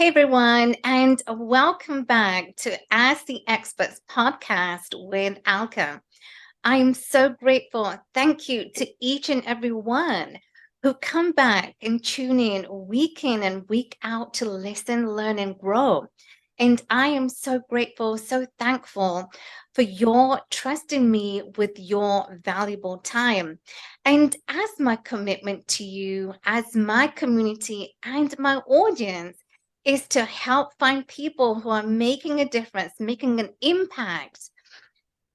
Hey everyone, and welcome back to Ask the Experts podcast with Alka. I am so grateful. Thank you to each and every one who come back and tune in and week out to listen, learn, and grow. And I am so grateful, so thankful for your trust in me with your valuable time. And as my commitment to you, as my community and my audience, is to help find people who are making a difference, making an impact,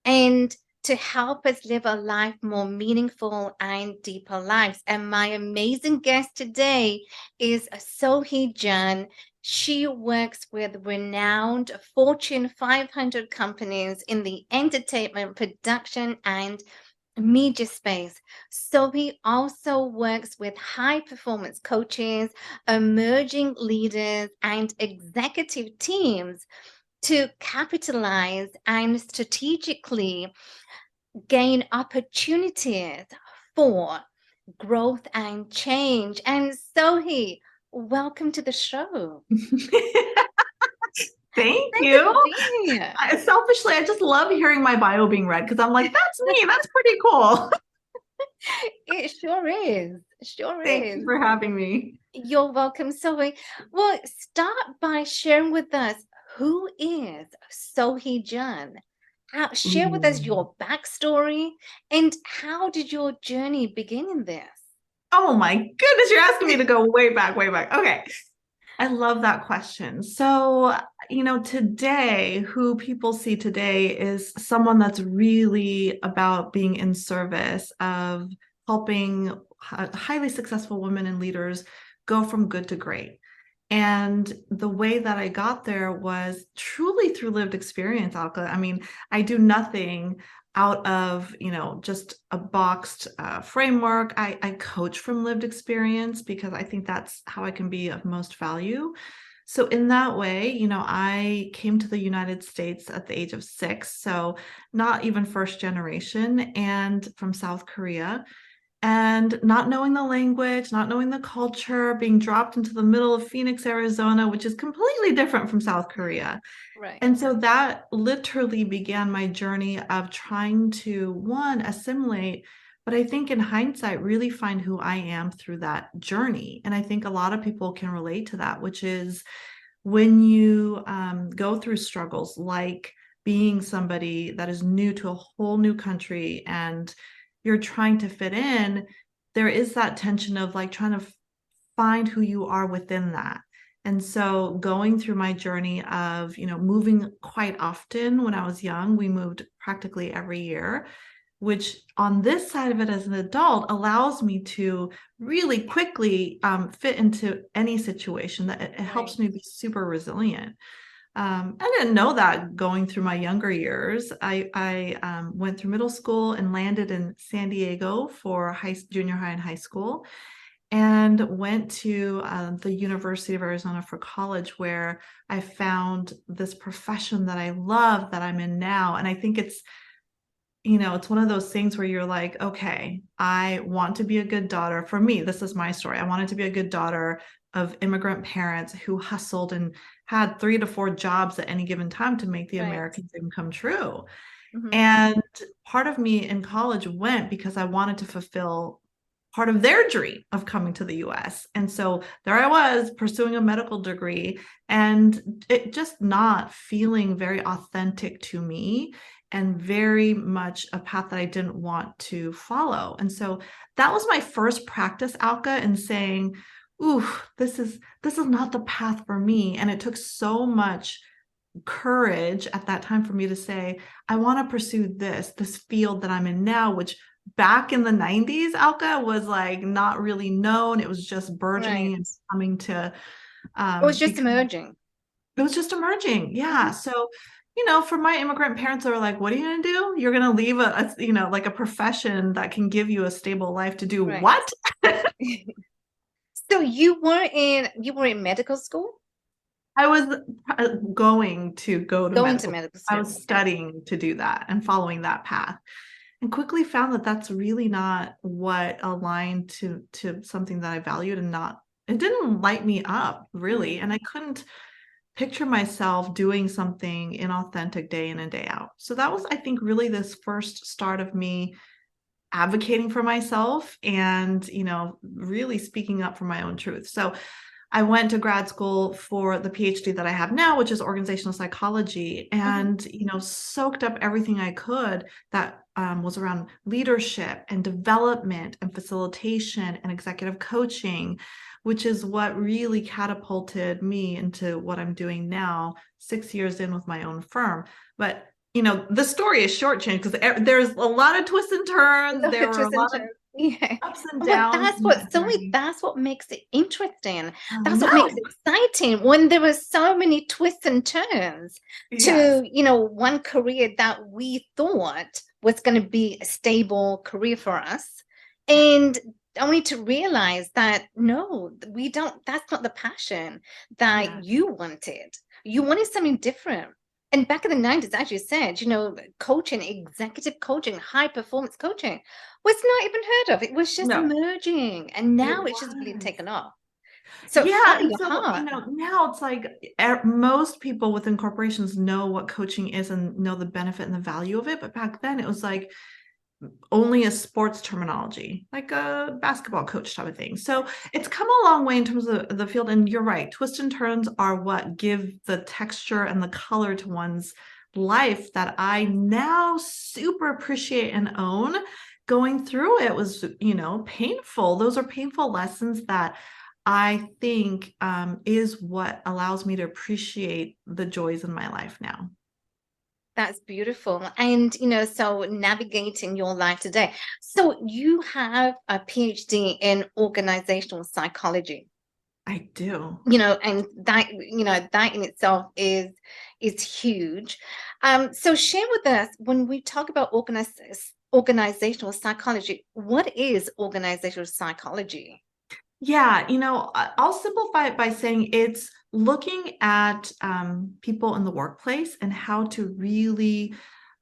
and to help us live a life more meaningful and deeper lives. And my amazing guest today is Sohee Jan. She works with renowned Fortune 500 companies in the entertainment, production, and media space. Sohee also works with high performance coaches, emerging leaders, and executive teams to capitalize and strategically gain opportunities for growth and change. And Sohee, welcome to the show. Thank Thank you you. for being here. Selfishly, I just love hearing my bio being read because I'm like, that's me. That's pretty cool. It sure is. Sure Thank you is. for having me. You're welcome, Sohee. Well, start by sharing with us who is Sohee Jan. Share with us Ooh. your backstory and how did your journey begin in this? Oh my goodness, you're asking me to go way back, way back. Okay. I love that question. So, today, who people see today is someone that's really about being in service of helping highly successful women and leaders go from good to great. And the way that I got there was truly through lived experience, Alka. I mean, I do nothing out of, just a boxed framework. I coach from lived experience because I think that's how I can be of most value. So in that way, I came to the United States at the age of 6, so not even first generation, and from South Korea, and not knowing the language, not knowing the culture, being dropped into the middle of Phoenix, Arizona, which is completely different from South Korea. Right. And so that literally began my journey of trying to, one, assimilate, but I think in hindsight, really find who I am through that journey. And I think a lot of people can relate to that, which is when you go through struggles like being somebody that is new to a whole new country and you're trying to fit in, there is that tension of like trying to find who you are within that. And so going through my journey of, moving quite often when I was young, we moved practically every year, which on this side of it as an adult allows me to really quickly fit into any situation. That it Right. helps me be super resilient. I didn't know that going through my younger years. I went through middle school and landed in San Diego for junior high and high school, and went to the University of Arizona for college, where I found this profession that I love that I'm in now. And I think it's one of those things where you're like, okay, I want to be a good daughter. For me, this is my story. I wanted to be a good daughter of immigrant parents who hustled and had 3 to 4 jobs at any given time to make the Right. American dream come true. Mhm. And part of me in college went because I wanted to fulfill part of their dream of coming to the US. And so there I was pursuing a medical degree and it just not feeling very authentic to me and very much a path that I didn't want to follow. And so that was my first practice, Alka, in saying, ooh, this is not the path for me. And it took so much courage at that time for me to say, I want to pursue this field that I'm in now, which back in the 90s, Alka, was like not really known. It was just burgeoning Right. and coming to It was just become, emerging. it was just emerging. Yeah. Mhm. So, for my immigrant parents, they were like, what are you going to do? You're going to leave like a profession that can give you a stable life to do Right. what? So you were in medical school? I was going to go to Going to medical. medical I school. was Okay. studying to do that and following that path, and quickly found that that's really not what aligned to something that I valued, and not it didn't light me up really. And I couldn't picture myself doing something inauthentic day in and day out. So that was, I think, really this first start of me advocating for myself and, really speaking up for my own truth. So I went to grad school for the PhD that I have now, which is organizational psychology, and soaked up everything I could that was around leadership and development and facilitation and executive coaching, which is what really catapulted me into what I'm doing now, 6 years in with my own firm. But the story is short change because there's a lot of twists and turns. There were a Twists and lot of turns. Yeah. ups and Well, downs that's in what that so journey. that's what makes it interesting. I That's what makes know. it exciting when there are so many twists and turns Yes. to, one career that we thought was going to be a stable career for us. And only to realize that no, we don't, that's not the passion that Yeah. you wanted. You wanted something different. And back in the 90s, as you said, coaching, executive coaching, high performance coaching was not even heard of. It was just No, emerging. And it now it's just really was. taken off. So Yeah. follow And your so, heart. now it's like most people within corporations know what coaching is and know the benefit and the value of it. But back then it was like only a sports terminology, like a basketball coach type of thing. So it's come a long way in terms of the field. And you're right, twists and turns are what give the texture and the color to one's life that I now super appreciate and own. Going through it was, painful. Those are painful lessons that I think is what allows me to appreciate the joys in my life now. That's beautiful. And, so navigating your life today. So you have a PhD in organizational psychology, I do. and that in itself is huge. So share with us when we talk about organizational psychology, what is organizational psychology? Yeah, I'll simplify it by saying it's looking at people in the workplace and how to really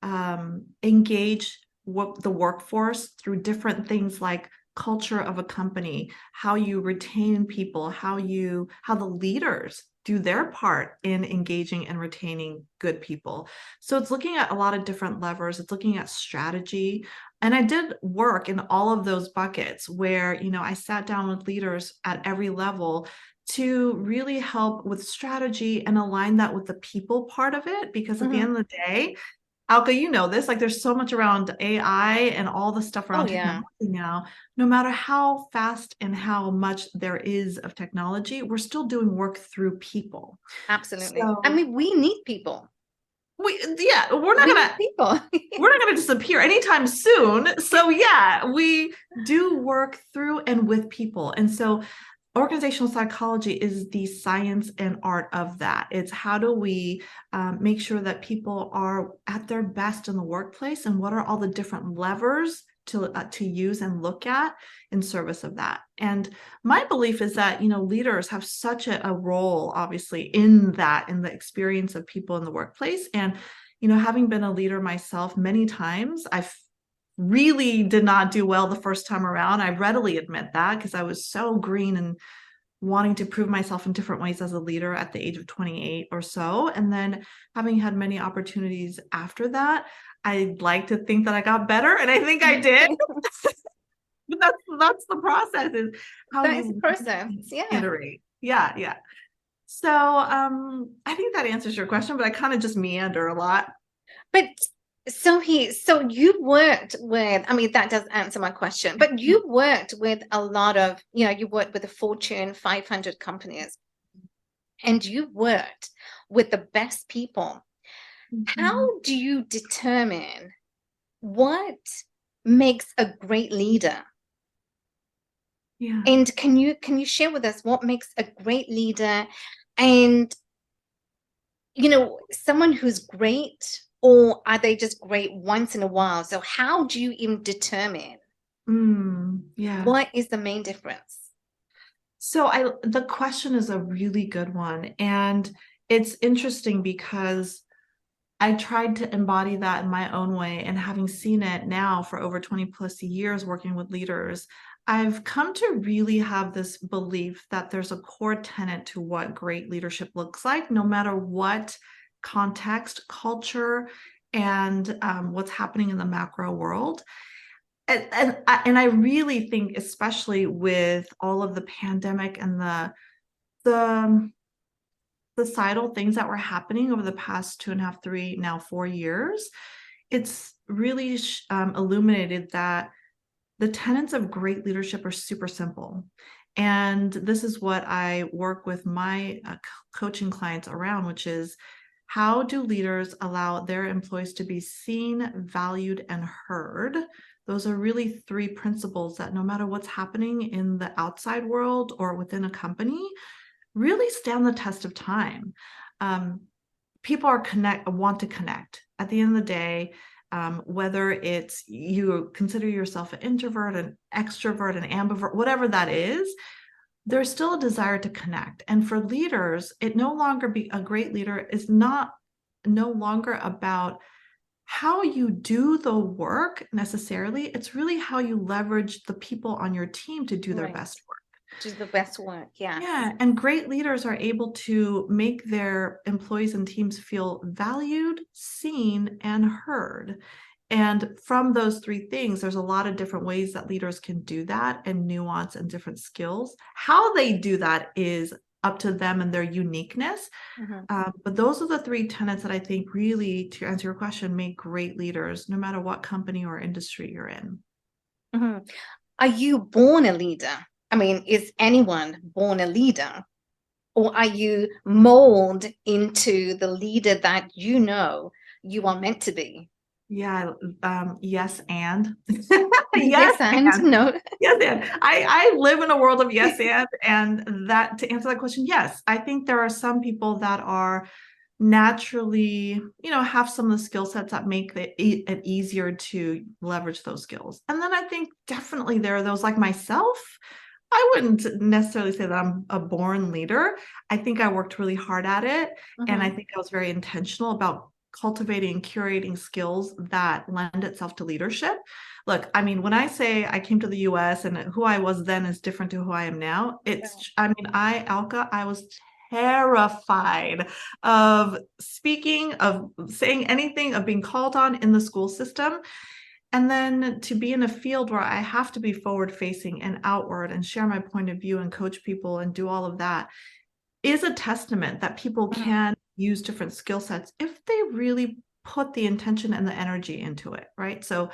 engage the workforce through different things like culture of a company, how you retain people, how the leaders do their part in engaging and retaining good people. So it's looking at a lot of different levers. It's looking at strategy. And I did work in all of those buckets where, I sat down with leaders at every level to really help with strategy and align that with the people part of it. Because at the Mhm. end of the day, Alka, this, like there's so much around AI and all the stuff Oh around yeah, technology now. No matter how fast and how much there is of technology, we're still doing work through people. absolutely. I So mean, we need people. yeah, We need people. we're not going to disappear anytime soon. So yeah, we do work through and with people. And so organizational psychology is the science and art of that. It's how do we make sure that people are at their best in the workplace, and what are all the different levers to use and look at in service of that. And my belief is that leaders have such a role, obviously, in the experience of people in the workplace. And having been a leader myself many times, I've really did not do well the first time around. I readily admit that because I was so green and wanting to prove myself in different ways as a leader at the age of 28 or so. And then having had many opportunities after that, I'd like to think that I got better, and I think I did. But that's the process, is how That is the you process. Yeah. iterate. Yeah, yeah. So I think that answers your question, but I kind of just meander a lot. But so you worked with, I mean, that does answer my question, but you worked with a lot of, you worked with the Fortune 500 companies and you worked with the best people. Mhm. How do you determine what makes a great leader? Yeah. And can you share with us what makes a great leader and someone who's great, or are they just great once in a while? So how do you even determine Yeah. what is the main difference? So the question is a really good one. And it's interesting because I tried to embody that in my own way. And having seen it now for over 20 plus years working with leaders, I've come to really have this belief that there's a core tenet to what great leadership looks like, no matter what context, culture, and what's happening in the macro world. And I really think, especially with all of the pandemic and the societal things that were happening over the past 2.5, 3, now 4 years, it's really illuminated that the tenets of great leadership are super simple. And this is what I work with my coaching clients around, which is how do leaders allow their employees to be seen, valued, and heard? Those are really three principles that no matter what's happening in the outside world or within a company, really stand the test of time. People want to connect. At the end of the day, whether it's you consider yourself an introvert, an extrovert, an ambivert, whatever that is, there's still a desire to connect. And for leaders, a great leader is no longer about how you do the work necessarily. It's really how you leverage the people on your team to do their best work. Do the best work, yes. Yeah, and great leaders are able to make their employees and teams feel valued, seen, and heard. And from those three things, there's a lot of different ways that leaders can do that, and nuance and different skills. How they do that is up to them and their uniqueness. But those are the three tenets that I think really, to answer your question, make great leaders, no matter what company or industry you're in. Are you born a leader? I mean, is anyone born a leader? Or are you molded into the leader that you know you are meant to be? Yeah, yes, and Yes, and no. Yes, and I live in a world of yes, and that, to answer that question, yes, I think there are some people that are naturally, have some of the skill sets that make it easier to leverage those skills. And then I think definitely there are those like myself. I wouldn't necessarily say that I'm a born leader. I think I worked really hard at it. And I think I was very intentional about cultivating and curating skills that lend itself to leadership. Look, I mean, when I say I came to the US and who I was then is different to who I am now, Alka, I was terrified of speaking, of saying anything, of being called on in the school system. And then to be in a field where I have to be forward facing and outward and share my point of view and coach people and do all of that is a testament that people can use different skill sets if they really put the intention and the energy into it, right? So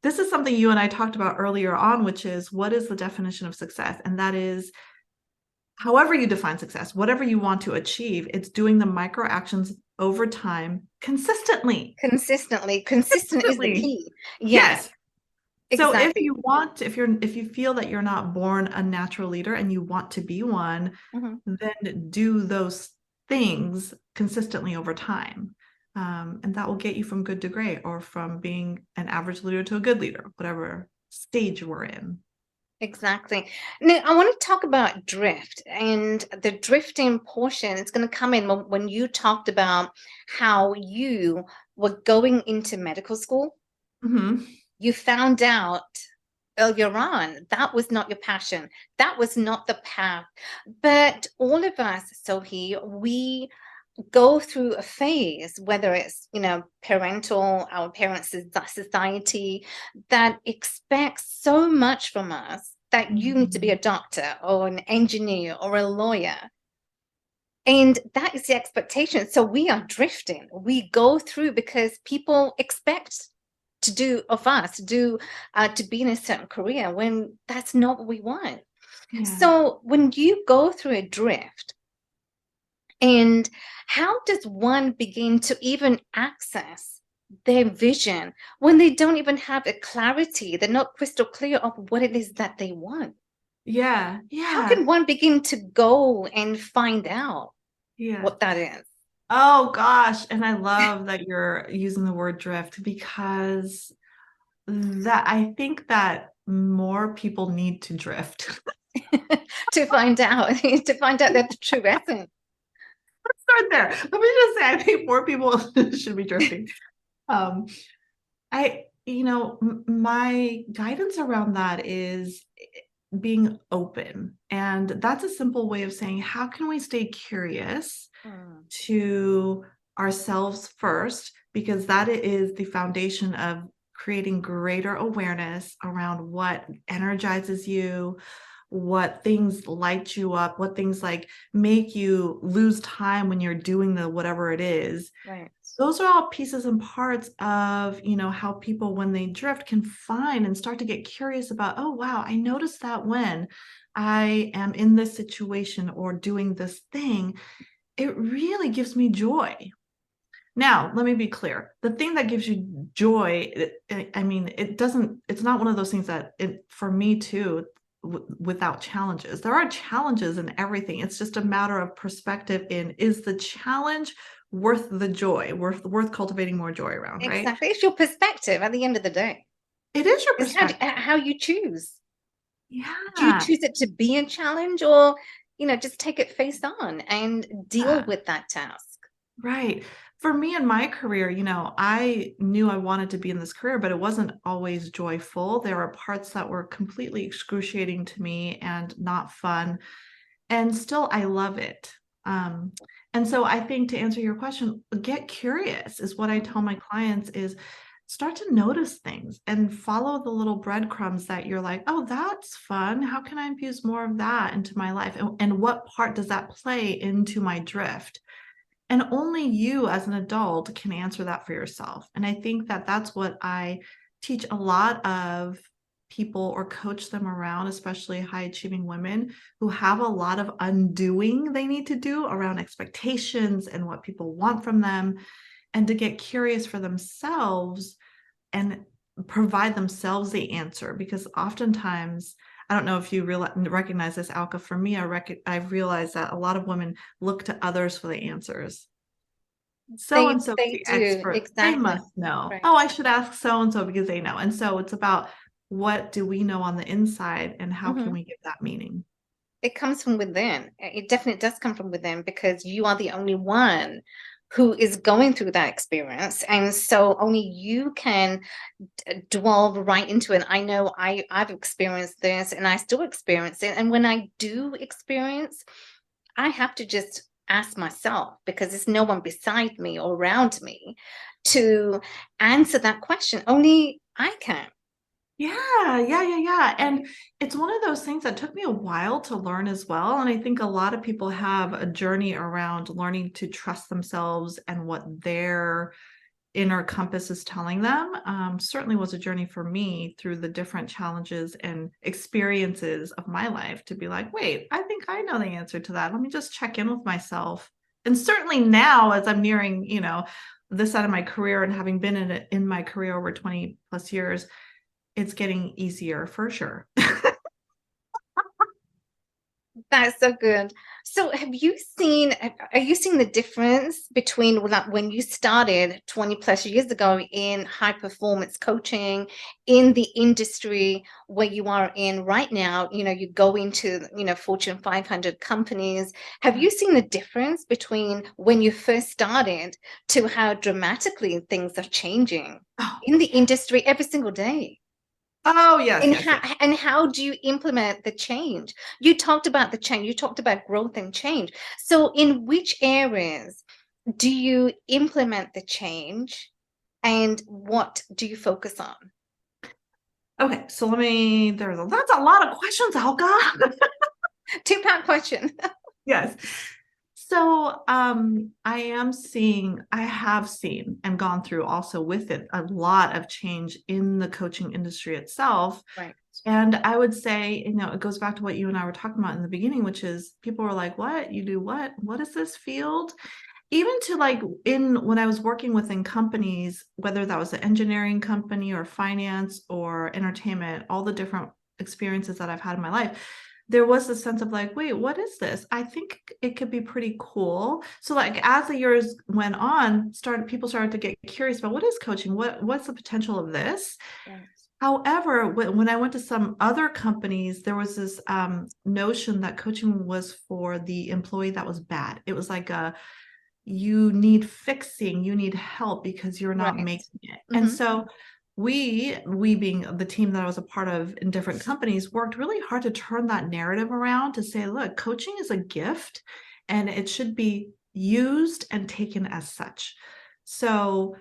this is something you and I talked about earlier on, which is what is the definition of success? And that is, however you define success, whatever you want to achieve, it's doing the micro actions over time consistently. Consistent is the key. Yes. Exactly. So if you feel that you're not born a natural leader and you want to be one, then do those things consistently over time. And that will get you from good to great, or from being an average leader to a good leader, whatever stage we're in. Exactly. Now, I want to talk about drift, and the drifting portion is going to come in when you talked about how you were going into medical school. You found out earlier on that was not your passion. That was not the path. But all of us, Sohee, we go through a phase, whether it's, parental, our parents, society, that expects so much from us that you need to be a doctor or an engineer or a lawyer. And that is the expectation. So we are drifting. We go through because people expect to be in a certain career when that's not what we want. Yeah. So when you go through a drift, and how does one begin to even access their vision when they don't even have a clarity? They're not crystal clear of what it is that they want. Yeah. How can one begin to go and find out what that is? Oh gosh. And I love that you're using the word drift, because I think that more people need to drift to find out that the true essence. Let's start there. Let me just say, I think more people should be drifting. my guidance around that is being open. And that's a simple way of saying, how can we stay curious to ourselves first? Because that is the foundation of creating greater awareness around what energizes you, what things light you up, what things like make you lose time when you're doing the whatever it is. Right. Those are all pieces and parts of, how people, when they drift, can find and start to get curious about, oh, wow, I noticed that when I am in this situation or doing this thing, it really gives me joy. Now, let me be clear. The thing that gives you joy, it's not one of those things that for me too, without challenges. There are challenges in everything. It's just a matter of perspective is the challenge worth the joy, worth cultivating more joy around, right? Exactly. It's your perspective at the end of the day. It is your It's perspective. how you choose. Do you Yeah, choose it to be a challenge, or, just take it face on and deal uh, with that task? right. For me in my career, I knew I wanted to be in this career, but it wasn't always joyful. There were parts that were completely excruciating to me and not fun. And still, I love it. And so I think, to answer your question, get curious is what I tell my clients, is start to notice things and follow the little breadcrumbs that you're like, oh, that's fun. How can I infuse more of that into my life? And what part does that play into my drift? And only you as an adult can answer that for yourself. And I think that that's what I teach a lot of people, or coach them around, especially high achieving women who have a lot of undoing they need to do around expectations and what people want from them, and to get curious for themselves and provide themselves the answer. Because oftentimes, I don't know if you recognize this, Alka. For me, I've realized that a lot of women look to others for the answers. So They and so, they the do, expert, they exactly. must know. Right. Oh, I should ask so and so because they know. And so it's about, what do we know on the inside, and how can Mhm. we give that meaning? It comes from within. It definitely does come from within, because you are the only one who is going through that experience. And so only you can delve right into it. I know I've experienced this, and I still experience it. And when I do experience, I have to just ask myself, because there's no one beside me or around me to answer that question. Only I can. Yeah, yeah, yeah, yeah. Right. And it's one of those things that took me a while to learn as well. And I think a lot of people have a journey around learning to trust themselves and what their inner compass is telling them. Certainly was a journey for me through the different challenges and experiences of my life, to be like, wait, I think I know the answer to that. Let me just check in with myself. And certainly now, as I'm nearing, this side of my career, and having been in it in my career over 20 plus years, it's getting easier for sure. That's so good. So are you seeing the difference between, like, when you started 20 plus years ago in high performance coaching, in the industry where you are in right now? You go into, Fortune 500 companies. Have you seen the difference between when you first started to how dramatically things are changing Oh, in the industry every single day? oh yes, And yes, yes. how do you implement the change? You talked about the change, you talked about growth and change. So in which areas do you implement the change, and what do you focus on? Okay, so that's a lot of questions, Alka. Two-part question. Yes. So I have seen and gone through also with it a lot of change in the coaching industry itself. Right. And I would say, it goes back to what you and I were talking about in the beginning, which is people were like, what? You do what? What is this field? Even to, like, when I was working within companies, whether that was an engineering company or finance or entertainment, all the different experiences that I've had in my life, there was a sense of like, wait, what is this? I think it could be pretty cool. So, like, as the years went on, people started to get curious about, what is coaching? What's the potential of this? Right. However, when I went to some other companies, there was this notion that coaching was for the employee that was bad. It was like, you need fixing, you need help because you're not Right. making it. And Hmm. so we being the team that I was a part of in different companies, worked really hard to turn that narrative around to say, look, coaching is a gift and it should be used and taken as such. So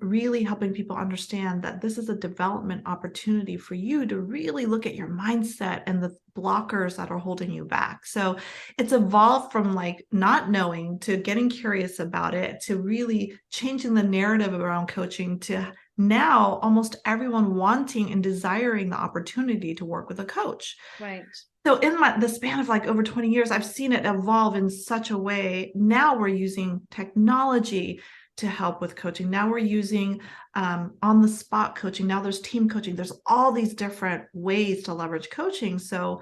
really helping people understand that this is a development opportunity for you to really look at your mindset and the blockers that are holding you back. So it's evolved from like not knowing to getting curious about it to really changing the narrative around coaching to now almost everyone wanting and desiring the opportunity to work with a coach. Right. So in the span of like over 20 years, I've seen it evolve in such a way. Now we're using technology to help with coaching. Now we're using on the spot coaching. Now there's team coaching. There's all these different ways to leverage coaching. So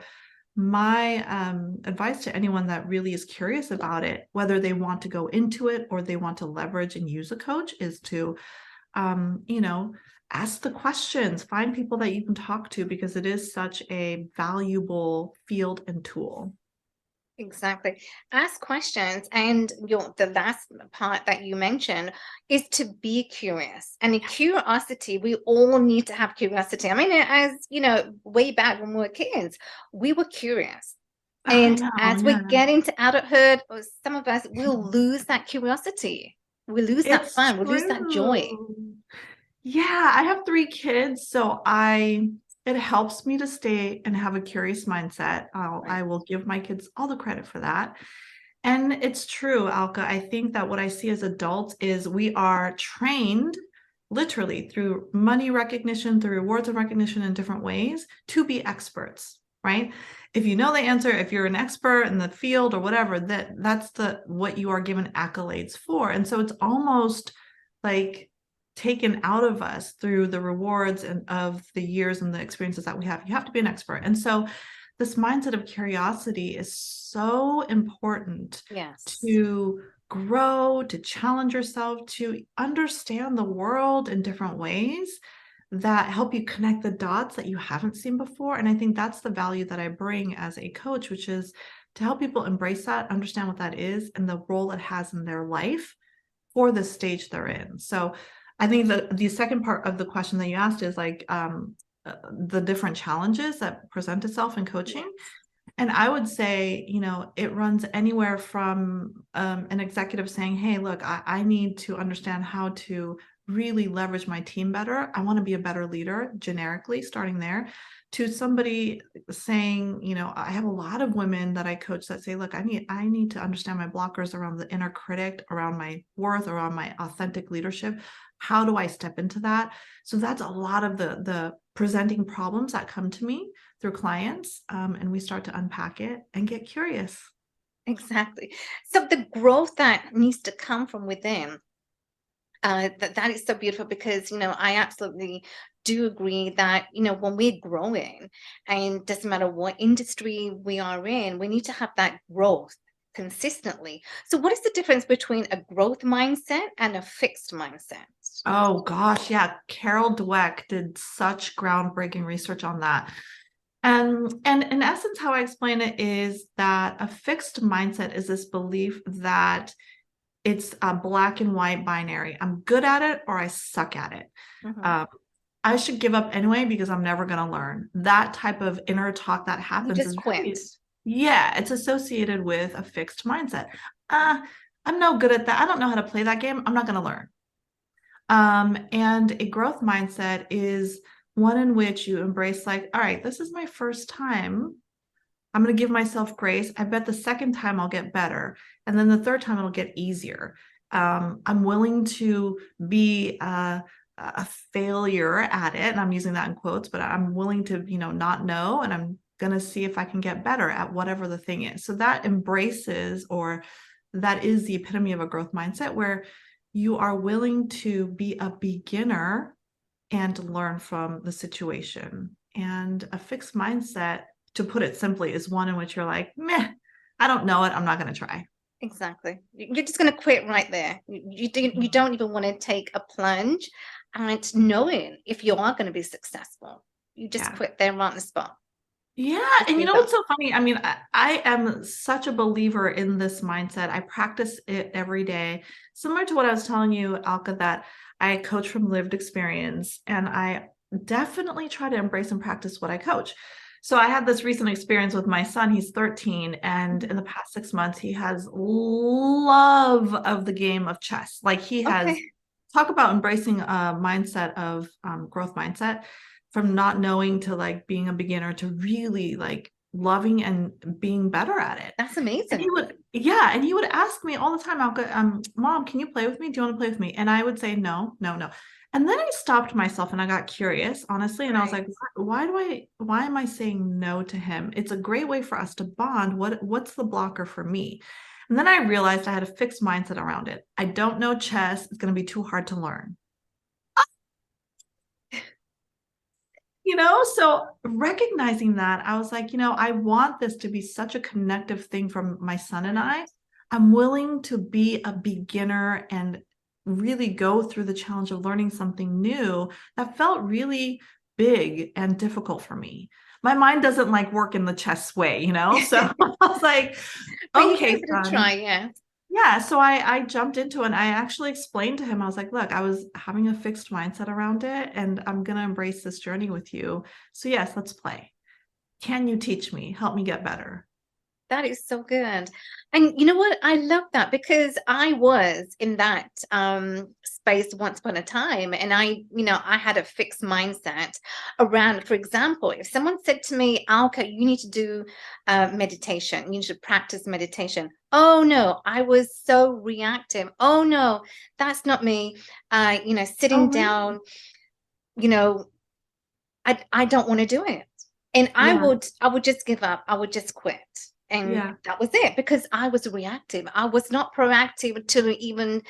my advice to anyone that really is curious about it, whether they want to go into it or they want to leverage and use a coach, is to ask the questions, find people that you can talk to, because it is such a valuable field and tool. Exactly. Ask questions. And the last part that you mentioned is to be curious. And in curiosity, we all need to have curiosity. I mean, as you know, way back when we were kids, we were curious. I And know, as yeah. we get into adulthood, or some of us will lose that curiosity. We lose that It's fun. We lose that joy. true. Yeah, I have 3 kids, so it helps me to stay and have a curious mindset. I will give my kids all the credit for that. And it's true, Alka. I think that what I see as adults is we are trained literally through money recognition, through rewards and recognition in different ways to be experts, right? If you know the answer, if you're an expert in the field or whatever, that's what you are given accolades for. And so it's almost like taken out of us through the rewards and of the years and the experiences that we have. You have to be an expert. And so this mindset of curiosity is so important. Yes. To grow, to challenge yourself, to understand the world in different ways that help you connect the dots that you haven't seen before. And I think that's the value that I bring as a coach, which is to help people embrace that, understand what that is, and the role it has in their life for the stage they're in. So I think the second part of the question that you asked is like the different challenges that present itself in coaching. And I would say, it runs anywhere from an executive saying, hey, look, I need to understand how to really leverage my team better. I want to be a better leader, generically, starting there, to somebody saying, I have a lot of women that I coach that say, look, I need to understand my blockers around the inner critic, around my worth, around my authentic leadership. How do I step into that? So that's a lot of the presenting problems that come to me through clients, and we start to unpack it and get curious. Exactly. So the growth that needs to come from within, that is so beautiful, because I absolutely do agree that when we're growing, and doesn't matter what industry we are in, we need to have that growth consistently. So what is the difference between a growth mindset and a fixed mindset? Oh gosh, yeah. Carol Dweck did such groundbreaking research on that. And in essence, how I explain it is that a fixed mindset is this belief that it's a black and white binary. I'm good at it or I suck at it. Mm-hmm. I should give up anyway because I'm never going to learn. That type of inner talk that happens You just is quit. it's associated with a fixed mindset. I'm no good at that. I don't know how to play that game. I'm not going to learn. And a growth mindset is one in which you embrace, like, all right, this is my first time. I'm going to give myself grace. I bet the second time I'll get better. And then the third time it'll get easier. I'm willing to be a failure at it. And I'm using that in quotes, but I'm willing to, not know. And I'm going to see if I can get better at whatever the thing is. So that embraces, or that is the epitome of a growth mindset, where you are willing to be a beginner and learn from the situation. And a fixed mindset, to put it simply, is one in which you're like, meh, I don't know it. I'm not going to try. Exactly. You're just going to quit right there. You don't even want to take a plunge and knowing if you are going to be successful. You just quit there right on the spot. Yeah. Just And you give know up. what's so funny? I mean, I am such a believer in this mindset. I practice it every day. Similar to what I was telling you, Alka, that I coach from lived experience, and I definitely try to embrace and practice what I coach. So I had this recent experience with my son. He's 13, and in the past 6 months, he has love of the game of chess. Like he has, Okay. talk about embracing a mindset of growth mindset, from not knowing to like being a beginner to really like loving and being better at it. That's And he amazing. would, yeah, and he would ask me all the time, Alka, Mom, can you play with me? Do you want to play with me? And I would say no, no, no. And then I stopped myself and I got curious, honestly, and I was Right. like, why am I saying no to him? It's a great way for us to bond. What's the blocker for me? And then I realized I had a fixed mindset around it. I don't know chess. It's going to be too hard to learn. So recognizing that, I was like, I want this to be such a connective thing from my son and Right. I'm willing to be a beginner and really go through the challenge of learning something new that felt really big and difficult for me. My mind doesn't like work in the chess way. So I was like, But you gave okay, it a try, son. yeah. Yeah, so I jumped into it and I actually explained to him, I was like, look, I was having a fixed mindset around it and I'm going to embrace this journey with you. So yes, let's play. Can you teach me? Help me get better. That is so good. And you know what? I love that because I was in that space once upon a time. And I had a fixed mindset around, for example, if someone said to me, Alka, you need to do meditation, you need to practice meditation. Oh no, I was so reactive. Oh no, that's not me. Oh, Sitting really? down, you know, I don't want to do it. And Yeah, I would just give up. I would just quit. And yeah, that was it because I was reactive. I was not proactive to even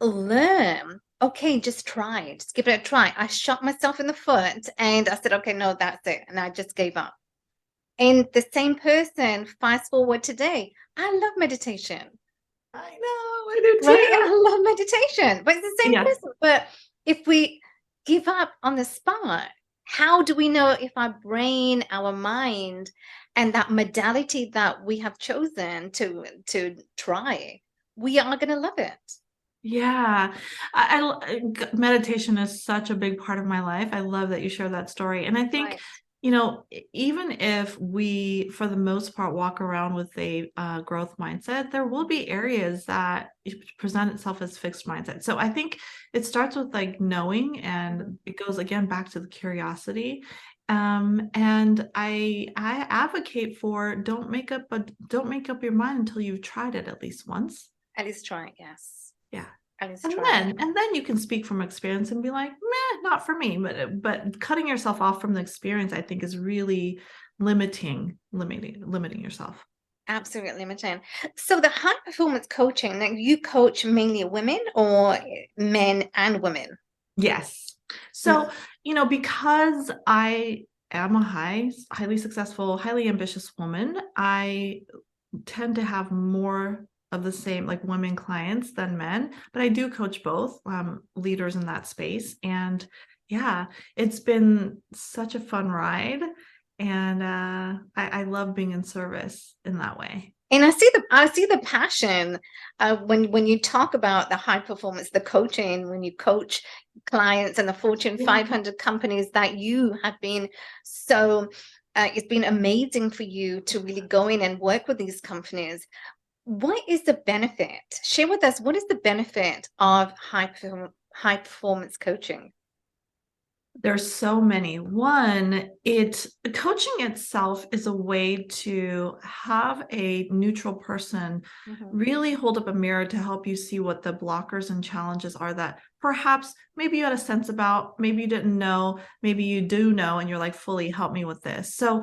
learn. Okay, just try it. Just give it a try. I shot myself in the foot and I said, okay, no, that's it. And I just gave up. And the same person, fast forward today, I love meditation, I know, I do right? too. I love meditation, but it's the same Yes. person. But if we give up on the spot, how do we know if our brain, our mind, and that modality that we have chosen to try, we are going to love it? Yeah, meditation is such a big part of my life. I love that you share that story. And I think, Right. even if we, for the most part, walk around with a growth mindset, there will be areas that present itself as fixed mindset. So I think it starts with like knowing, Mhm. and it goes again back to the curiosity. And I advocate for don't make up your mind until you've tried it at least once. At least try it. Yes. Yeah. At least And try it. then you can speak from experience and be like, meh, not for me. But cutting yourself off from the experience, I think, is really limiting yourself. Absolutely limiting. So the high performance coaching, like you coach mainly women or men and women? Yes. Mm. So, because I am a highly successful, highly ambitious woman, I tend to have more of the same like women clients than men, but I do coach both leaders in that space. And yeah, it's been such a fun ride. And I love being in service in that way. And I see the passion when you talk about the high performance, the coaching, when you coach clients and the Fortune Yeah. 500 companies that you have been so. It's been amazing for you to really go in and work with these companies. What is the benefit? Share with us what is the benefit of high performance coaching? There's so many. One, coaching itself is a way to have a neutral person Mhm. really hold up a mirror to help you see what the blockers and challenges are that perhaps maybe you had a sense about, maybe you didn't know, maybe you do know, and you're like, fully help me with this. So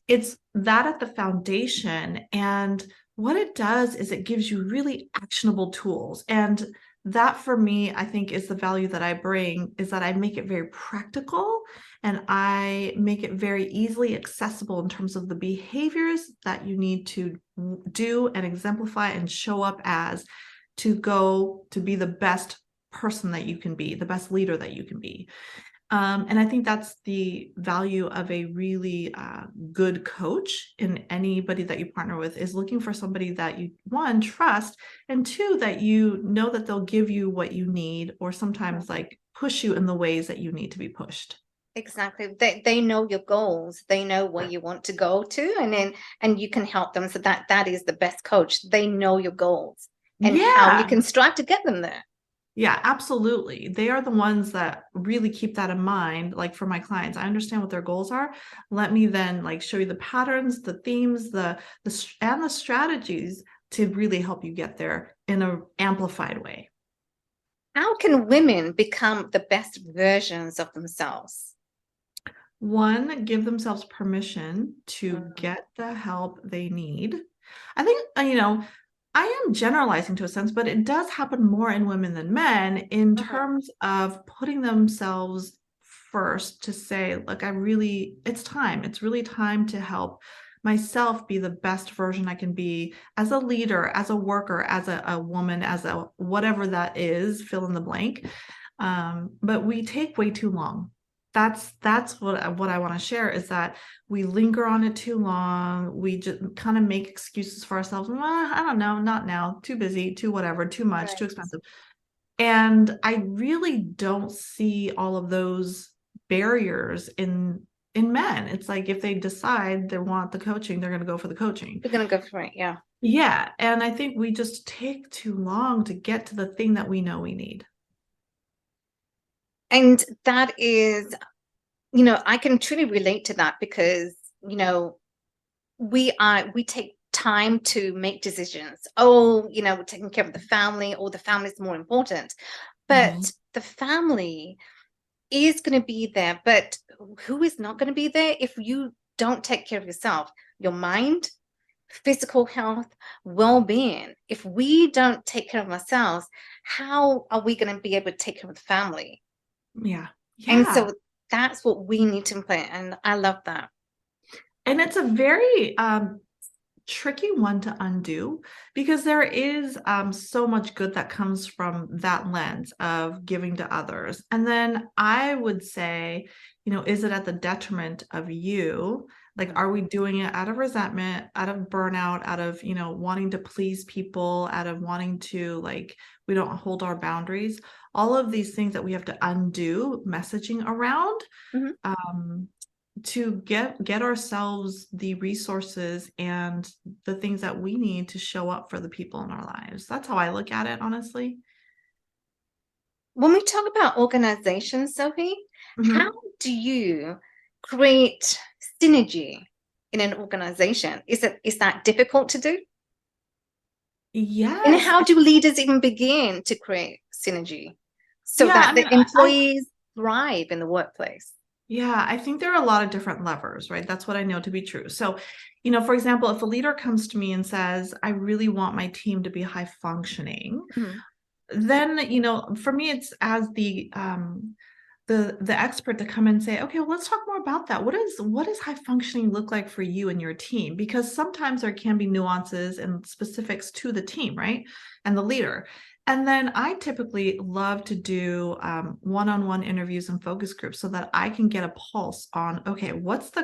it's that at the foundation. And what it does is it gives you really actionable tools. And that for me, I think is the value that I bring, is that I make it very practical and I make it very easily accessible in terms of the behaviors that you need to do and exemplify and show up as to go to be the best person that you can be, the best leader that you can be. And I think that's the value of a really good coach in anybody that you partner with, is looking for somebody that you, one, trust, and two, that you know that they'll give you what you need, or sometimes like push you in the ways that you need to be pushed. Exactly. They know your goals. They know where you want to go to, and you can help them. So that is the best coach. They know your goals and how you Yeah. can strive to get them there. Yeah, absolutely. They are the ones that really keep that in mind. Like for my clients, I understand what their goals are. Let me then like show you the patterns, the themes, and the strategies to really help you get there in an amplified way. How can women become the best versions of themselves? One, give themselves permission to Mhm. get the help they need. I think, I am generalizing to a sense, but it does happen more in women than men in Mhm. terms of putting themselves first to say, look, it's time. It's really time to help myself be the best version I can be as a leader, as a worker, as a woman, as a whatever that is, fill in the blank. But we take way too long. That's what I want to share, is that we linger on it too long. We just kind of make excuses for ourselves. Well, I don't know, not now, too busy, too whatever, too much, too Right. expensive. And I really don't see all of those barriers in men. It's like if they decide they want the coaching, they're going to go for the coaching. We're gonna go for it, yeah. Yeah, and I think we just take too long to get to the thing that we know we need. And that is, I can truly relate to that because, you know, we take time to make decisions. Oh, we're taking care of the family, or the family is more important. Mhm. But the family is going to be there. But who is not going to be there if you don't take care of yourself? Your mind, physical health, well-being. If we don't take care of ourselves, how are we going to be able to take care of the family? Yeah. And Yeah. so that's what we need to implement. And I love that. And it's a very tricky one to undo, because there is so much good that comes from that lens of giving to others. And then I would say, is it at the detriment of you? Like, Mhm. are we doing it out of resentment, out of burnout, out of, wanting to please people, out of wanting to, like, we don't hold our boundaries? All of these things that we have to undo messaging around. Mhm. Um, to get ourselves the resources and the things that we need to show up for the people in our lives. That's how I look at it, honestly. When we talk about organizations, Sophie, how Mhm. do you create synergy in an organization? Is that difficult to do? And Yes. how do leaders even begin to create synergy so Yeah, I that the mean, employees thrive in the workplace? yeah, I think there are a lot of different levers, right? That's what I know to be true. So, for example, if a leader comes to me and says, I really want my team to be high functioning, Mhm. then, for me, it's as the expert to come and say, okay, well, let's talk more about that. What does high functioning look like for you and your team? Because sometimes there can be nuances and specifics to the team, right? And the leader. And then I typically love to do one-on-one interviews and focus groups so that I can get a pulse on, okay, what's the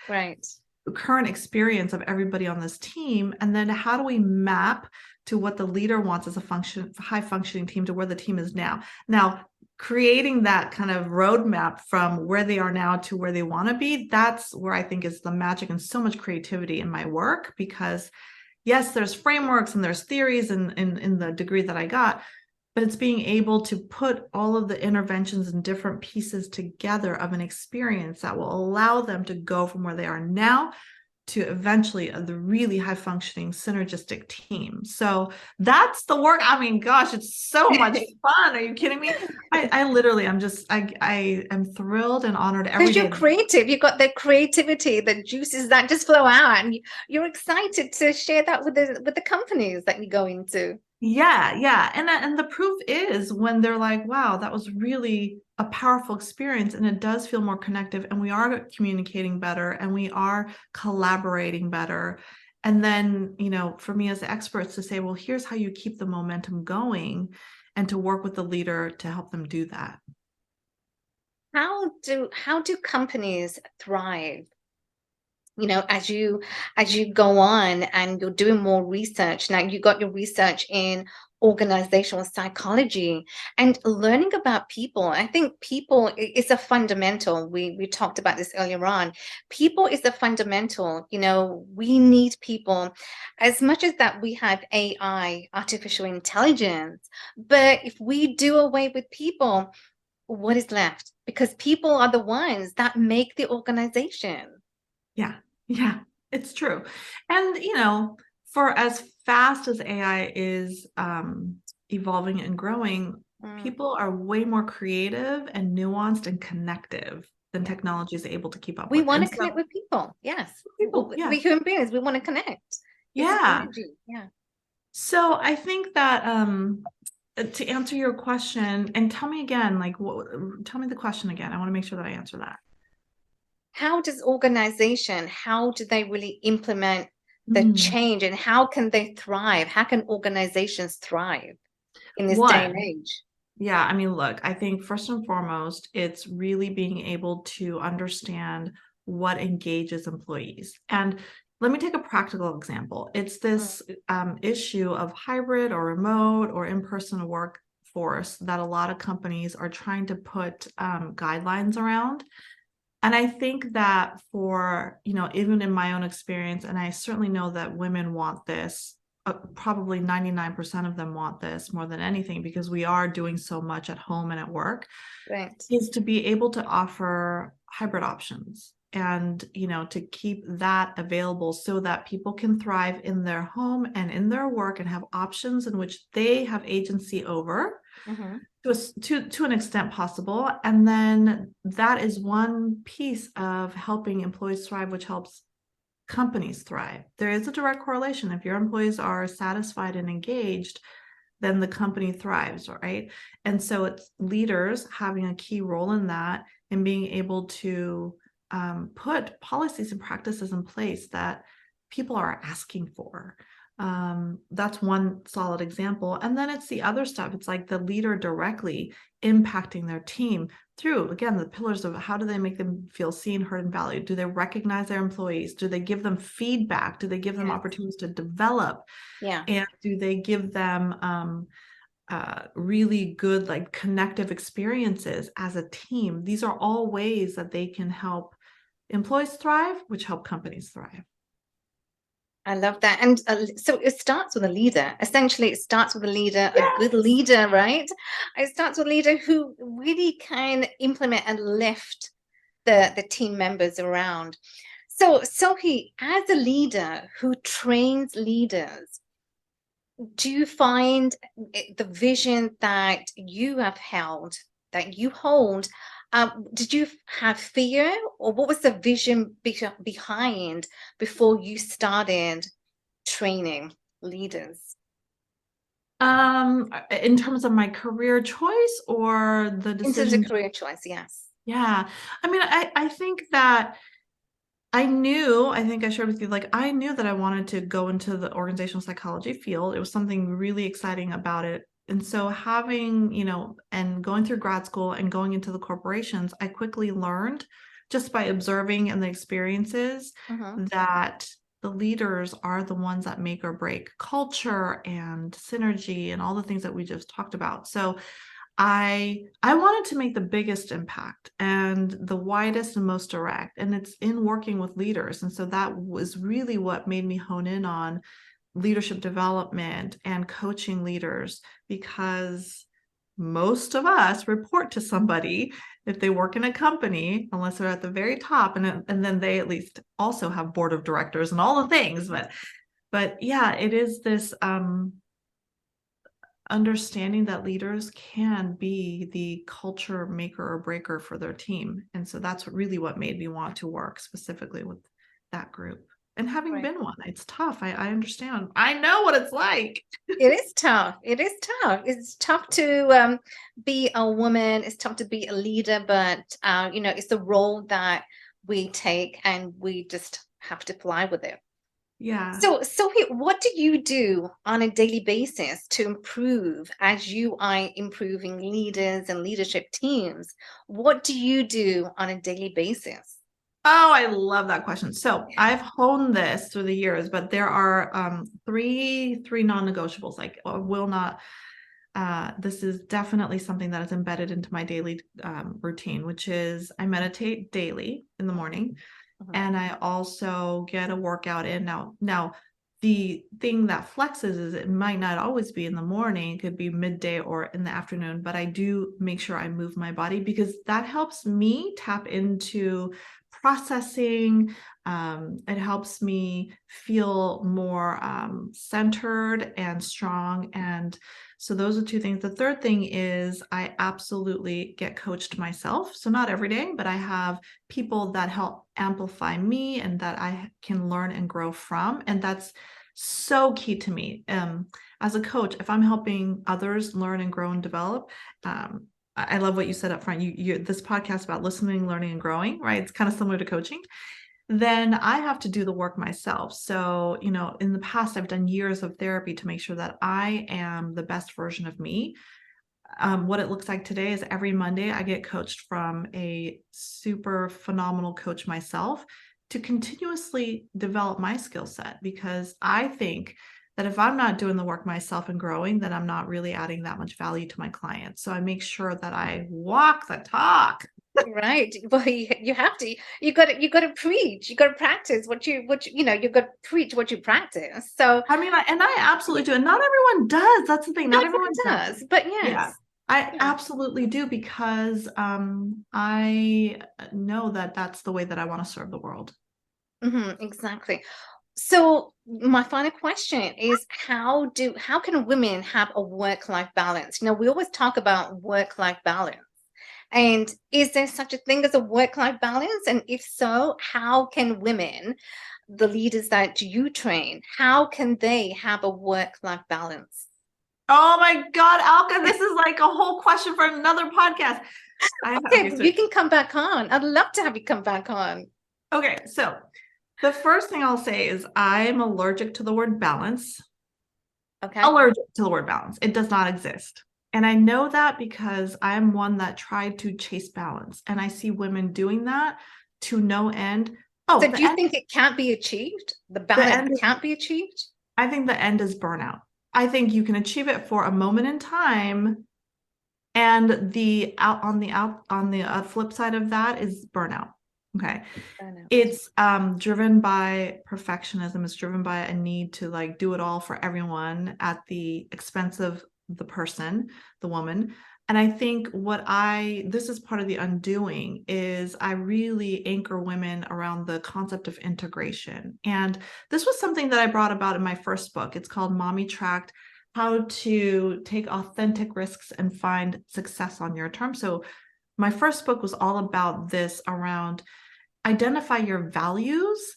Right. current experience of everybody on this team, and then how do we map to what the leader wants as a high functioning team to where the team is now, creating that kind of roadmap from where they are now to where they want to be. That's where I think is the magic and so much creativity in my work, because yes, there's frameworks and there's theories in the degree that I got, but it's being able to put all of the interventions and different pieces together of an experience that will allow them to go from where they are now to eventually the really high functioning synergistic team. So that's the work. I mean, gosh, it's so much fun. Are you kidding me? I literally, I am thrilled and honored every Because you're day. creative, you've got the creativity, the juices that just flow out, and you're excited to share that with the companies that you go into. Yeah, yeah. And the proof is when they're like, wow, that was really a powerful experience, and it does feel more connective, and we are communicating better, and we are collaborating better. And then, for me as experts to say, well, here's how you keep the momentum going, and to work with the leader to help them do that. how do companies thrive? As you go on and you're doing more research. Now you got your research in organizational psychology and learning about people. I think people is a fundamental. We talked about this earlier on. People is a fundamental. We need people as much as that we have AI, artificial intelligence. But if we do away with people, what is left? Because people are the ones that make the organization. Yeah, yeah, it's true. And, for as fast as AI is evolving and growing, Mm. people are way more creative and nuanced and connective than Yeah. technology is able to keep up We with. want And to connect so with people. Yes. people, yeah, We human beings, we want to connect. It's yeah. energy. Yeah. So I think that to answer your question, and tell me again, tell me the question again. I want to make sure that I answer that. How do they really implement the Mm. change and how can they thrive? How can organizations thrive in this day and One, age? yeah, I mean, look, I think first and foremost, it's really being able to understand what engages employees. And let me take a practical example. It's Mm, this issue of hybrid or remote or in-person workforce that a lot of companies are trying to put guidelines around. And I think that for, even in my own experience, and I certainly know that women want this, probably 99% of them want this more than anything because we are doing so much at home and at work, right. is to be able to offer hybrid options and, to keep that available so that people can thrive in their home and in their work and have options in which they have agency over Hmm. to an extent possible. And then that is one piece of helping employees thrive, which helps companies thrive. There is a direct correlation. If your employees are satisfied and engaged, then the company thrives, right? And so it's leaders having a key role in that and being able to put policies and practices in place that people are asking for. That's one solid example. And then it's the other stuff. It's like the leader directly impacting their team through, again, the pillars of how do they make them feel seen, heard, and valued? Do they recognize their employees? Do they give them feedback? Do they give them Yes. opportunities to develop? Yeah. And do they give them really good, like connective experiences as a team? These are all ways that they can help employees thrive, which help companies thrive. I love that. And so it starts with a leader. Essentially, it starts with a leader, a good Yes. leader, right? It starts with a leader who really can implement and lift the team members around. So, Sohee, as a leader who trains leaders, do you find the vision that you have held, that you hold, did you have fear, or what was the vision behind before you started training leaders? In terms of my career choice or the In terms of decision. career choice, yes. Yeah. I mean, I think that I think I shared with you, like, I knew that I wanted to go into the organizational psychology field. It was something really exciting about it. And so having, and going through grad school and going into the corporations, I quickly learned just by observing and the experiences Hmm. that the leaders are the ones that make or break culture and synergy and all the things that we just talked about. So I wanted to make the biggest impact and the widest and most direct, and it's in working with leaders. And so that was really what made me hone in on leadership development and coaching leaders, because most of us report to somebody if they work in a company, unless they're at the very top, and then they at least also have board of directors and all the things. But yeah, it is this understanding that leaders can be the culture maker or breaker for their team. And so that's really what made me want to work specifically with that group. And having Right. been one, it's tough. I understand. I know what it's like. It is tough. It is tough. It's tough to be a woman. It's tough to be a leader, but it's the role that we take, and we just have to fly with it. Yeah. So what do you do on a daily basis to improve as you are improving leaders and leadership teams? What do you do on a daily basis? Oh, I love that question. So I've honed this through the years, but there are three non-negotiables. Like, I will not. This is definitely something that is embedded into my daily routine, which is I meditate daily in the morning, Mhm. and I also get a workout in. Now, the thing that flexes is it might not always be in the morning. It could be midday or in the afternoon, but I do make sure I move my body because that helps me tap into processing. It helps me feel more centered and strong. And so those are two things. The third thing is I absolutely get coached myself. So not every day, but I have people that help amplify me and that I can learn and grow from. And that's so key to me. As a coach, if I'm helping others learn and grow and develop, I love what you said up front. You this podcast about listening, learning, and growing, right? It's kind of similar to coaching. Then I have to do the work myself. So, in the past, I've done years of therapy to make sure that I am the best version of me. What it looks like today is every Monday I get coached from a super phenomenal coach myself to continuously develop my skill set because I think that if I'm not doing the work myself and growing, then I'm not really adding that much value to my clients. So I make sure that I walk the talk. Right. Well, you have to. You got to preach. You got to practice you got to preach what you practice. So I mean, and I absolutely do. And not everyone does. That's the thing. not Not everyone everyone does. does, but Yeah. yes. I Yeah. absolutely do because I know that that's the way that I want to serve the world. Exactly. So my final question is how can women have a work-life balance? We always talk about work-life balance. And is there such a thing as a work-life balance? And if so, how can women, the leaders that you train, how can they have a work-life balance? Oh my God, Alka, this is like a whole question for another podcast. Okay, Okay, but so you can come back on. I'd love to have you come back on. so the first thing I'll say is I'm allergic to the word balance. Okay. Allergic to the word balance. It does not exist. And I know that because I'm one that tried to chase balance. And I see women doing that to no end. So Oh, do you think it can't be achieved? The the balance end can't be achieved? I think the end is burnout. I think you can achieve it for a moment in time, and the flip side of that is burnout. Okay. Burnout. It's driven by perfectionism. It's driven by a need to like do it all for everyone at the expense of the person, the woman. And I think this is part of the undoing is I really anchor women around the concept of integration. And this was something that I brought about in my first book. It's called Mommy Tracked: How to Take Authentic Risks and Find Success on Your Terms. So my first book was all about this around identify your values,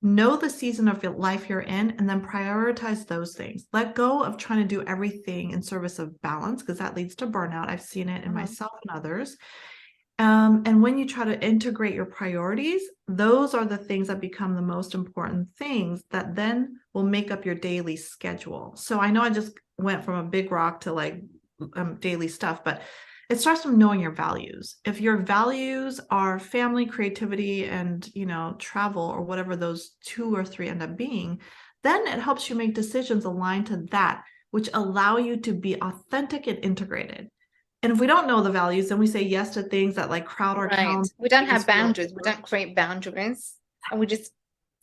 know the season of your life you're in, and then prioritize those things. Let go of trying to do everything in service of balance because that leads to burnout. I've seen it in Mhm. myself and others. And when you try to integrate your priorities, those are the things that become the most important things that then will make up your daily schedule. So I know I just went from a big rock to like daily stuff, but it starts from knowing your values. If your values are family, creativity, and travel, or whatever those two or three end up being, then it helps you make decisions aligned to that, which allow you to be authentic and integrated. And if we don't know the values, then we say yes to things that like crowd our Right. calendar, We don't make us have feel boundaries. We don't create boundaries. And we just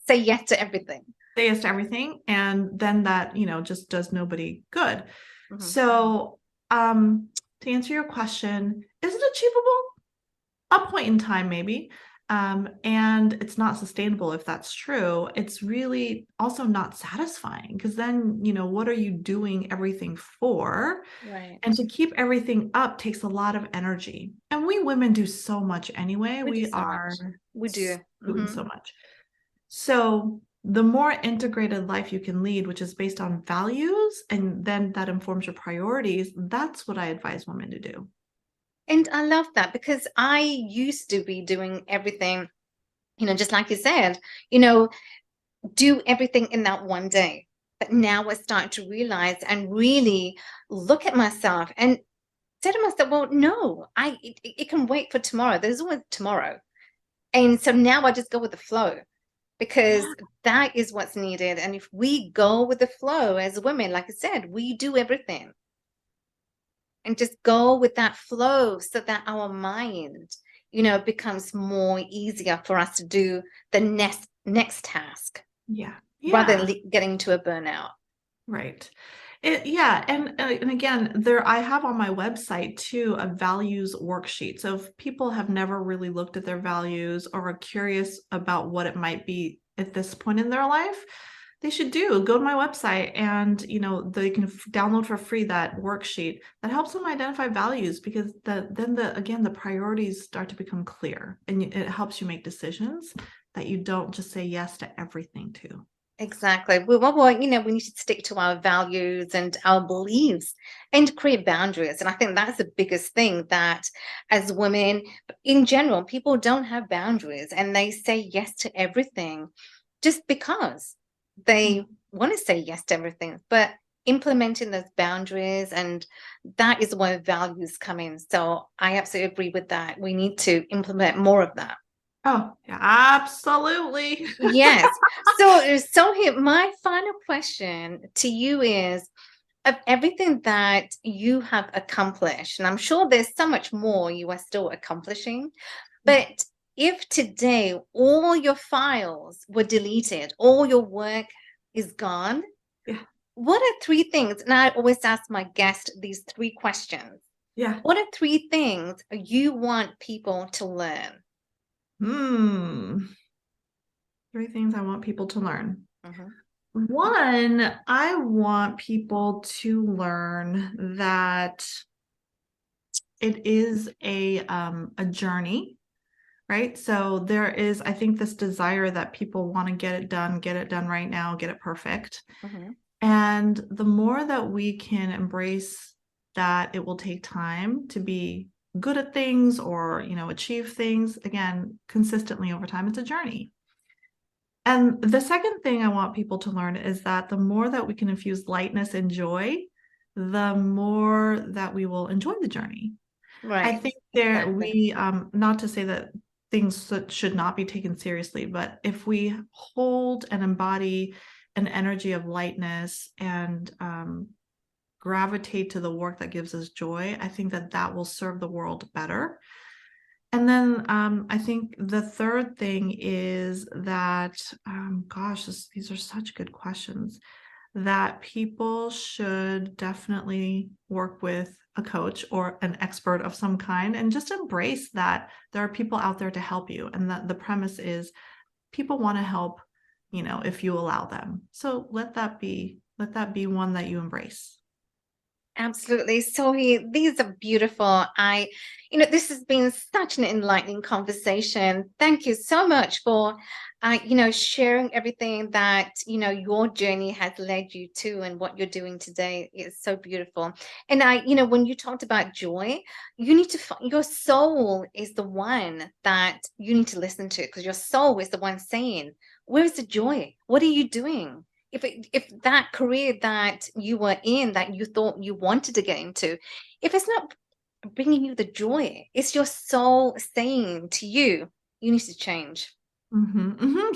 say yes to everything. say yes to everything. And then that, just does nobody good. Mhm. So to answer your question, is it achievable? A point in time, maybe. And it's not sustainable if that's true. It's really also not satisfying because then, what are you doing everything for? Right. And to keep everything up takes a lot of energy. And we women do so much anyway. We do We so are much. We do. doing so much. So the more integrated life you can lead, which is based on values, and then that informs your priorities, that's what I advise women to do. And I love that because I used to be doing everything, just like you said, you know, do everything in that one day. But now we're starting to realize and really look at myself and say to myself, well, no, it can wait for tomorrow. There's always tomorrow. And so now I just go with the flow because Yeah. that is what's needed. And if we go with the flow as women, like I said, we do everything and just go with that flow so that our mind, becomes more easier for us to do the next task Yeah. rather Yeah. than getting to a burnout. Right. Yeah, and again, I have on my website too a values worksheet. So if people have never really looked at their values or are curious about what it might be at this point in their life, they should go to my website and they can download for free that worksheet that helps them identify values because the priorities start to become clear and it helps you make decisions that you don't just say yes to everything to. Exactly. We need to stick to our values and our beliefs and create boundaries. And I think that's the biggest thing that as women in general, people don't have boundaries and they say yes to everything just because they want to say yes to everything. But implementing those boundaries and that is where values come in. So I absolutely agree with that. We need to implement more of that. Oh, yeah, absolutely. Yes. So here, my final question to you is of everything that you have accomplished, and I'm sure there's so much more you are still accomplishing, Yeah. but if today all your files were deleted, all your work is gone, Yeah. what are three things? And I always ask my guest these three questions. Yeah. What are three things you want people to learn? Hmm. Three things I want people to learn. Mhm. One, I want people to learn that it is a journey, right? So there is, I think, this desire that people want to get it done right now, get it perfect. Mhm. And the more that we can embrace that it will take time to be good at things or, achieve things, again, consistently over time, it's a journey. And the second thing I want people to learn is that the more that we can infuse lightness and joy, the more that we will enjoy the journey. I Right. think Exactly. not to say that things should not be taken seriously, but if we hold and embody an energy of lightness and gravitate to the work that gives us joy, I think that that will serve the world better. And then I think the third thing is that, gosh, these are such good questions, that people should definitely work with a coach or an expert of some kind and just embrace that there are people out there to help you. And that the premise is people want to help, if you allow them. So let that be one that you embrace. Absolutely. These are beautiful. This has been such an enlightening conversation. Thank you so much for, sharing everything that, your journey has led you to and what you're doing today. It's so beautiful. And when you talked about joy, you need to, your soul is the one that you need to listen to because your soul is the one saying, where's the joy? What are you doing? If that career that you were in that you thought you wanted to get into, if it's not bringing you the joy, it's your soul saying to you, you need to change.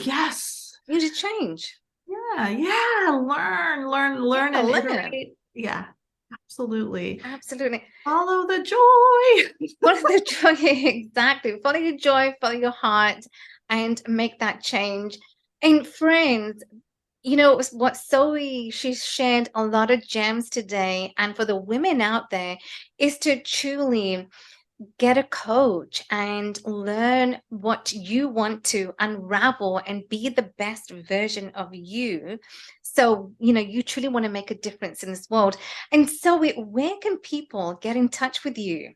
Yes. You need to change. Yeah. Yeah. Learn Yeah, and learn. iterate. Yeah. Absolutely. Absolutely. Follow the joy. Follow the joy. Exactly. Follow your joy, follow your heart, and make that change. And friends, what Zoe, she shared a lot of gems today. And for the women out there, is to truly get a coach and learn what you want to unravel and be the best version of you. So, you truly want to make a difference in this world. And so, where can people get in touch with you?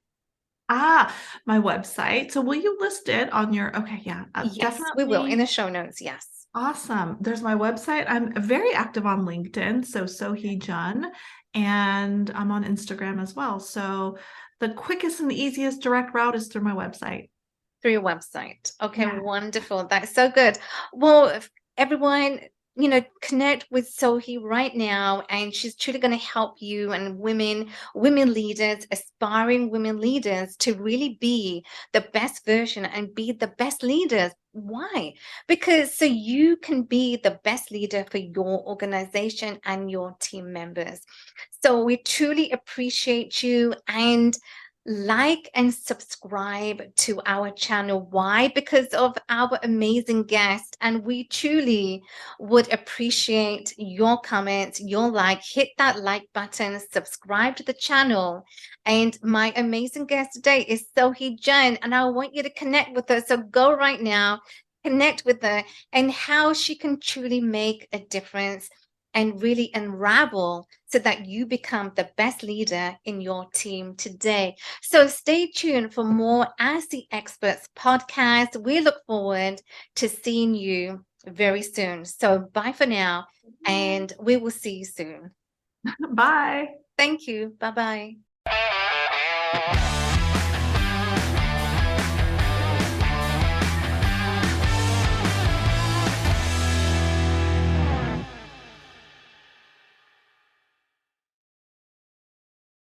Ah, my website. So will you list it on your, okay, yeah, Yes, we will in definitely. the show notes. Yes. Awesome. There's my website. I'm very active on LinkedIn, so Sohee Jun, and I'm on Instagram as well. So the quickest and easiest direct route is through my website. Through your website. Okay, Yeah. wonderful. That's so good. Well, everyone, connect with Sohee right now, and she's truly going to help you and women leaders, aspiring women leaders, to really be the best version and be the best leaders. Why? Because so you can be the best leader for your organization and your team members. So we truly appreciate you, and like and subscribe to our channel. Why? Because of our amazing guest, and we truly would appreciate your comments, your like. Hit that like button, subscribe to the channel. And my amazing guest today is Sohee Jen, and I want you to connect with her. So go right now, connect with her, and how she can truly make a difference and really unravel so that you become the best leader in your team today. So stay tuned for more Ask the Experts podcast. We look forward to seeing you very soon. So bye for now, and we will see you soon. Bye. Thank you. Bye bye.